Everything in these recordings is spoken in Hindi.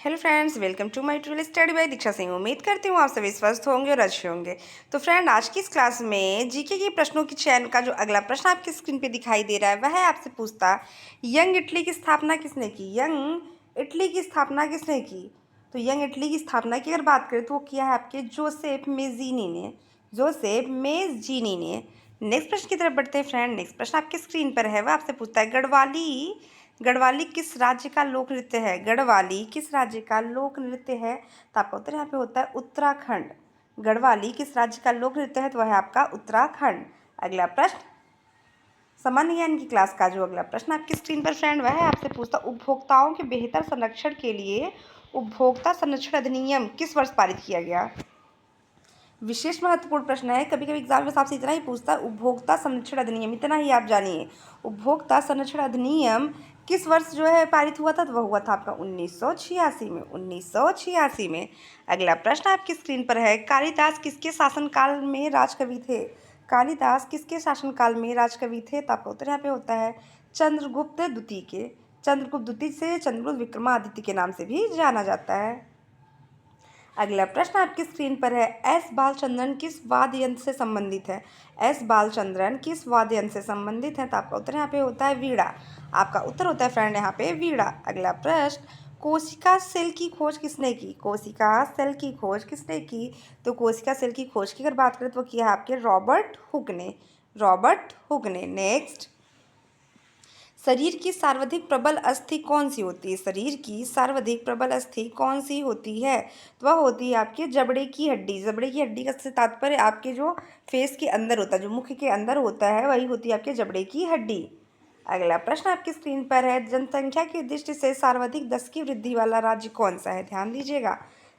Hello friends, welcome to my tutorial study by Diksha Singh. उम्मीद करती हूँ आप सभी स्वस्थ होंगे और अच्छे होंगे। तो फ्रेंड, आज की इस क्लास में जीके के प्रश्नों की चयन का जो अगला प्रश्न आपकी स्क्रीन पे दिखाई दे रहा है वह है आपसे पूछता, यंग इटली की स्थापना किसने की? यंग इटली की स्थापना किसने की? तो यंग इटली की स्थापना की अगर बात करें तो वो किया है आपके जोसेफ मेजीनी ने। जोसेफ मेजीनी ने। नेक्स्ट प्रश्न की तरफ बढ़ते हैं फ्रेंड। नेक्स्ट प्रश्न आपकी स्क्रीन पर है, वह आपसे पूछता है, गढ़वाली किस राज्य का लोक नृत्य है? गढ़वाली किस राज्य का लोक नृत्य है? तो आपका उत्तर यहाँ पे होता है उत्तराखंड। गढ़वाली किस राज्य का लोक नृत्य है? तो वह है आपका उत्तराखंड। अगला प्रश्न, सामान्य ज्ञान की क्लास का जो अगला प्रश्न आपकी स्क्रीन पर फ्रेंड वह है आपसे पूछता, उपभोक्ताओं के बेहतर संरक्षण के लिए उपभोक्ता संरक्षण अधिनियम किस वर्ष पारित किया गया? विशेष महत्वपूर्ण प्रश्न है। कभी कभी एग्जाम में आपसे इतना ही पूछता है, उपभोक्ता संरक्षण अधिनियम, इतना ही आप जानिए। उपभोक्ता संरक्षण अधिनियम किस वर्ष जो है पारित हुआ था? तो वह हुआ था आपका 1986 में। 1986 में। अगला प्रश्न आपकी स्क्रीन पर है, कालिदास किसके शासनकाल में राजकवि थे? कालिदास किसके शासनकाल में राजकवि थे? तो आपका उत्तर यहाँ पे होता है चंद्रगुप्त द्वितीय के। चंद्रगुप्त द्वितीय से चंद्रगुप्त विक्रमादित्य के नाम से भी जाना जाता है। अगला प्रश्न आपकी स्क्रीन पर है, एस बालचंद्रन किस वाद्य यंत्र से संबंधित है? एस बालचंद्रन किस वाद्य यंत्र से संबंधित है? तो आपका उत्तर यहाँ पे होता है वीणा। आपका उत्तर होता है फ्रेंड यहाँ पे वीणा। अगला प्रश्न, कोशिका सेल की खोज किसने की? कोशिका सेल की खोज किसने की? तो कोशिका सेल की खोज की अगर बात करें तो किया है आपके रॉबर्ट हुक ने। रॉबर्ट हुक ने। नेक्स्ट, शरीर की सर्वाधिक प्रबल अस्थि कौन सी होती है? शरीर की सर्वाधिक प्रबल अस्थि कौन सी होती है? तो वह होती है आपके जबड़े की हड्डी। जबड़े की हड्डी का से तात्पर्य आपके जो फेस के अंदर होता है, जो मुख के अंदर होता है, वही होती है आपके जबड़े की हड्डी। अगला प्रश्न आपकी स्क्रीन पर है, जनसंख्या की दृष्टि से सर्वाधिक 10 की वृद्धि वाला राज्य कौन सा है? ध्यान दीजिएगा,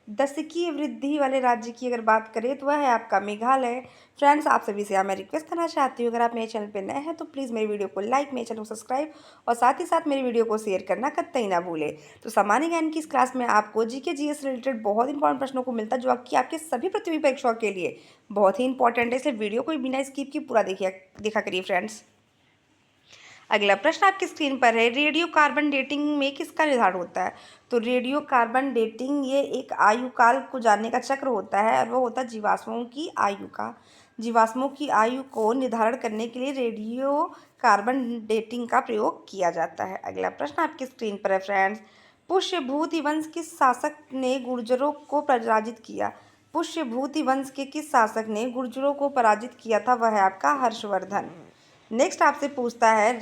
10 की वृद्धि वाले राज्य की अगर बात करें तो वह है आपका मेघालय। फ्रेंड्स, आप सभी से मैं रिक्वेस्ट करना चाहती हूँ, अगर आप मेरे चैनल पर नए हैं तो प्लीज़ मेरे वीडियो को लाइक, मेरे चैनल को सब्सक्राइब और साथ ही साथ मेरे वीडियो को शेयर करना कतई ना भूलें। तो सामान्य ज्ञान की इस क्लास में आपको जीके जीएस रिलेटेड बहुत इंपॉर्टेंट प्रश्नों को मिलता है, जो आपके सभी प्रतियोगी परीक्षाओं के लिए बहुत ही इंपॉर्टेंट है, इसलिए वीडियो को बिना स्किप की पूरा देखा करिए फ्रेंड्स। अगला प्रश्न आपकी स्क्रीन पर है, रेडियो कार्बन डेटिंग में किसका निर्धारण होता है? तो रेडियो कार्बन डेटिंग ये एक आयु काल को जानने का चक्र होता है और वो होता है जीवाश्मों की आयु का। जीवाश्मों की आयु को निर्धारण करने के लिए रेडियो कार्बन डेटिंग का प्रयोग किया जाता है। अगला प्रश्न आपकी स्क्रीन पर है फ्रेंड्स, पुष्यभूति वंश किस शासक ने गुर्जरों को पराजित किया? पुष्यभूति वंश के किस शासक ने गुर्जरों को पराजित किया था? वह है आपका हर्षवर्धन। नेक्स्ट आपसे पूछता है,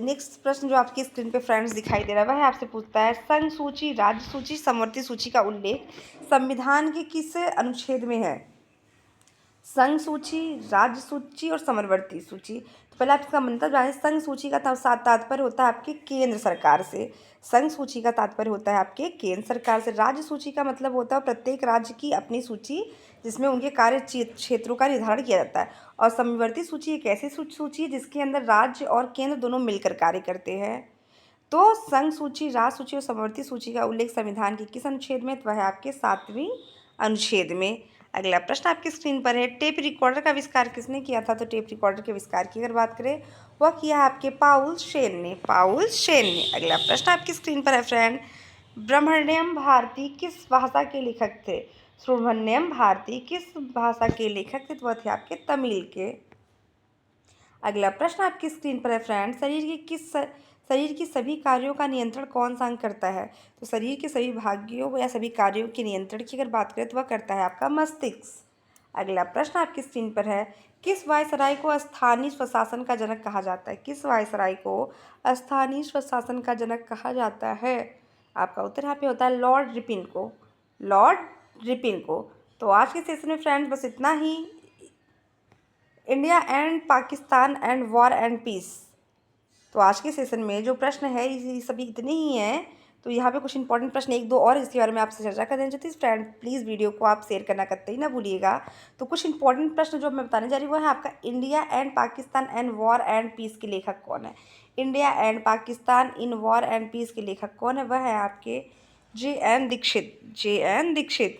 नेक्स्ट प्रश्न जो आपकी स्क्रीन पे फ्रेंड्स दिखाई दे रहा है वह है आपसे पूछता है, संघ सूची, राज्य सूची, समवर्ती सूची का उल्लेख संविधान के किस अनुच्छेद में है? संघ सूची, राज्य सूची और समवर्ती सूची। तो पहले आप इसका मतलब जाने, संघ सूची का तात्पर्य होता है आपके केंद्र सरकार से। संघ सूची का तात्पर्य होता है आपके केंद्र सरकार से। राज्य सूची का मतलब होता है प्रत्येक राज्य की अपनी सूची, जिसमें उनके कार्य क्षेत्रों का निर्धारण किया जाता है। और समवर्ती सूची एक ऐसी सूची है जिसके अंदर राज्य और केंद्र दोनों मिलकर कार्य करते हैं। तो संघ सूची, राज्य सूची और समवर्ती सूची का उल्लेख संविधान के किस अनुच्छेद में? तो वह है आपके 7वें अनुच्छेद में। अगला प्रश्न आपकी स्क्रीन पर है, टेप रिकॉर्डर का आविष्कार किसने किया था? तो टेप रिकॉर्डर के आविष्कार की अगर बात करें वह किया है आपके पाउल शेन ने। पाउल शेन ने। अगला प्रश्न आपकी स्क्रीन पर है फ्रेंड, ब्रह्मण्यम भारती किस भाषा के लेखक थे? सुब्रमण्यम भारती किस भाषा के लेखक थे? तो वह थे आपके तमिल के। अगला प्रश्न आपकी स्क्रीन पर है फ्रेंड, शरीर की सभी कार्यों का नियंत्रण कौन सा अंग करता है? तो शरीर के सभी भागों या सभी कार्यों के नियंत्रण की अगर बात करें तो वह करता है आपका मस्तिष्क। अगला प्रश्न आपकी स्क्रीन पर है, किस वायसराय को स्थानीय स्वशासन का जनक कहा जाता है? किस वायसराय को स्थानीय स्वशासन का जनक कहा जाता है? आपका उत्तर यहाँ पे होता है लॉर्ड रिपिन को। लॉर्ड रिपिन को। तो आज के सेशन में फ्रेंड्स बस इतना ही। India and Pakistan and war and peace. तो आज के सेशन में जो प्रश्न है ये सभी इतने ही हैं। तो यहाँ पे कुछ इंपॉर्टेंट प्रश्न एक दो और इसके बारे में आपसे चर्चा कर देना चाहती हूँ फ्रेंड, प्लीज़ वीडियो को आप शेयर करना कतई ना भूलिएगा। तो कुछ इंपॉर्टेंट प्रश्न जो मैं बताने जा रही हूँ वो है आपका, India and Pakistan and war and Peace के लेखक कौन है? India and Pakistan in War and Peace के लेखक कौन है? वह है आपके JN दीक्षित। JN दीक्षित।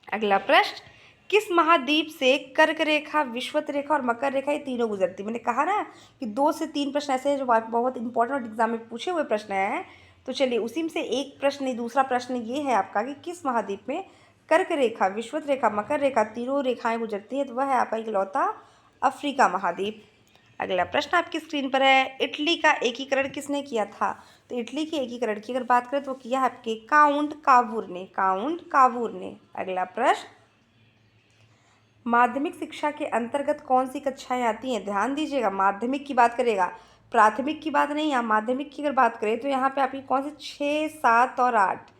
अगला प्रश्न, किस महाद्वीप से कर्क रेखा, विषुवत रेखा और मकर रेखा ये तीनों गुजरती? मैंने कहा ना कि 2 से 3 प्रश्न ऐसे हैं जो बहुत इंपॉर्टेंट और एग्जाम में पूछे हुए प्रश्न हैं। तो चलिए उसी में से एक प्रश्न, दूसरा प्रश्न ये है आपका कि किस महाद्वीप में कर्क रेखा, विषुवत रेखा, मकर रेखा, तीनों रेखाएं गुजरती हैं? तो वह है आपका इकलौता अफ्रीका महाद्वीप। अगला प्रश्न आपकी स्क्रीन पर है, इटली का एकीकरण किसने किया था? तो इटली के एकीकरण की अगर बात करें तो किया है आपके काउंट कावूर ने, काउंट कावूर ने। अगला प्रश्न, माध्यमिक शिक्षा के अंतर्गत कौन सी कक्षाएं आती हैं? ध्यान दीजिएगा, माध्यमिक की बात करेगा, प्राथमिक की बात नहीं। यहाँ माध्यमिक की अगर बात करें तो यहाँ पे आपकी कौन सी 6, 7 और 8,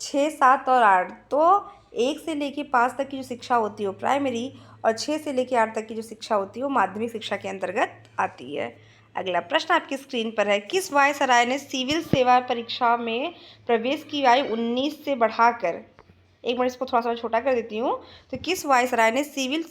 6, 7 और 8। तो 1 से लेके 5 तक की जो शिक्षा होती है वो प्राइमरी, और 6 से लेके 8 तक की जो शिक्षा होती है वो माध्यमिक शिक्षा के अंतर्गत आती है। अगला प्रश्न आपकी स्क्रीन पर है, किस वायसराय ने सिविल सेवा परीक्षा में प्रवेश की आयु 19 से बढ़ाकर, एक मिनट इसको थोड़ा सा छोटा कर देती हूँ, तो किस वायसराय ने सिविल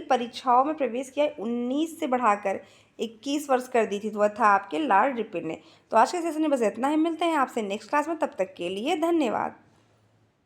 परीक्षाओं में प्रवेश किया 19 से बढ़ाकर 21 वर्ष कर दी थी? तो वह था आपके लॉर्ड रिपन ने। तो आज के सेशन में बस इतना ही, मिलते हैं आपसे नेक्स्ट क्लास में, तब तक के लिए धन्यवाद।